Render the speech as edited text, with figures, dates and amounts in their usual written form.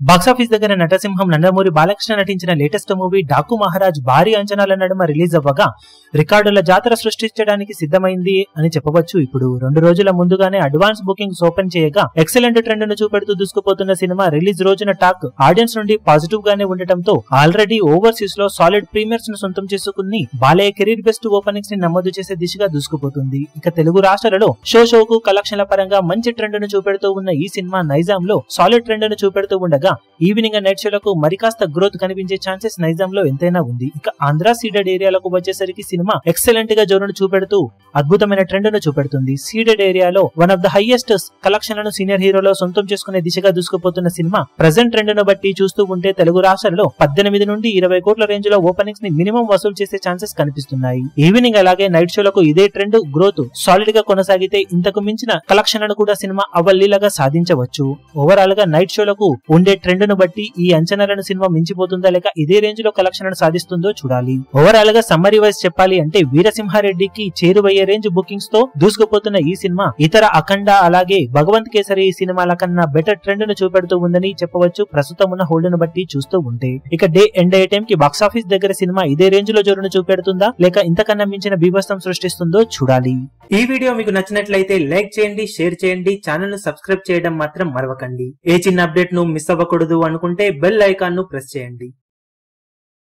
Box office దగ్గర నటసింహం నందమూరి బాలకృష్ణ నటించిన latest movie Daaku Maharaj భారీ అంచనాల నడుమ రిలీజ్ అవ్వగా రికార్డుల జాతర సృష్టించడానికి సిద్ధమైంది అని చెప్పవచ్చు. ఇప్పుడు 2 రోజుల ముందుగానే అడ్వాన్స్ బుకింగ్స్ ఓపెన్ చేయగా ఎక్సలెంట్ ట్రెండ్ ను చూపెడుతూ దూసుకుపోతున్న సినిమా రిలీజ్ రోజున టాక్ ఆడియన్స్ నుండి పాజిటివ్ గానే ఉండటంతో ఆల్రెడీ ఓవర్సీస్ లో సాలిడ్ ప్రీమియర్స్ ను సొంతం చేసుకుని బాలయ్య కెరీర్ బెస్ట్ ఓపెనింగ్స్ ని నమోదు చేసే దిశగా దూసుకుపోతుంది. ఇక తెలుగు రాష్ట్రాలలో షోకు కలెక్షన్ల పరంగా మంచి ట్రెండ్ ను చూపెడుతూ ఉన్న ఈ సినిమా నైజాం లో సాలిడ్ ట్రెండ్ ను చూపెడుతూ ఉండగా ఈవినింగ్ అండ్ నైట్ షోలకు మరికాస్త గ్రోత్ కనిపించే ఛాన్సెస్ నైజాం లో ఎంతైనా ఉంది. ఇక ఆంధ్ర సీడెడ్ ఏరియాలకు వచ్చేసరికి సినిమా ఎక్సలెంట్ గా జోరును చూపెడుతూ అద్భుతమైన ట్రెండ్ ను చూపెడుతుంది. సీడెడ్ ఏరియాలో వన్ ఆఫ్ ద హైయెస్ట్ కలెక్షన్లను సీనియర్ హీరోలో సొంతం చేసుకునే దిశగా దూసుకుపోతున్న సినిమా ప్రెజెంట్ ట్రెండ్ ను బట్టి చూస్తూ ఉంటే తెలుగు రాష్ట్రాల్లో 18 నుండి 20 కోట్ల రేంజ్ లో ఓపెనింగ్స్ ని మినిమం వసూలు చేసే ఛాన్సెస్ కనిపిస్తున్నాయి. ఈవినింగ్ అలాగే నైట్ షోలకు ఇదే ట్రెండ్ గ్రోత్ సాలిడ్ గా కొనసాగితే ఇంతకు మించిన కలెక్షన్లను కూడా సినిమా అవలీలగా సాధించవచ్చు. ఓవరాల్ గా నైట్ షోలకు ఉండే ట్రెండ్ ను బట్టి ఈ అంచనాలను సినిమా మించిపోతుందా లేక ఇదే రేంజ్ లో కలెక్షన్ సాధిస్తుందో చూడాలి. ఓవరాల్ గా సమ్మరీ వైజ్ చెప్పాలి అంటే వీరసింహారెడ్డికి చేరువయ్యే రేంజ్ బుకింగ్స్ తో దూసుకుపోతున్న ఈ సినిమా ఇతర అఖండ అలాగే భగవంత్ కేసరి సినిమాల కన్నా బెటర్ ట్రెండ్ ను చూపెడుతూ ఉందని చెప్పవచ్చు ప్రస్తుతం ఉన్న హోల్డ్ ను బట్టి చూస్తూ ఉంటే. ఇక డే ఎండ్ అయ్యే టైం కి బాక్సాఫీస్ దగ్గర సినిమా ఇదే రేంజ్ లో జోరును చూపెడుతుందా లేక ఇంతకన్నా మించిన బీభత్సం సృష్టిస్తుందో చూడాలి. ఈ వీడియో మీకు నచ్చినట్లయితే లైక్ చేయండి, షేర్ చేయండి, ఛానల్ ను సబ్స్క్రైబ్ చేయడం మాత్రం మరవకండి. ఏ చిన్న అప్డేట్ ను మిస్ అవ్వకూడదు అనుకుంటే బెల్ ఐకాన్ ను ప్రెస్ చేయండి.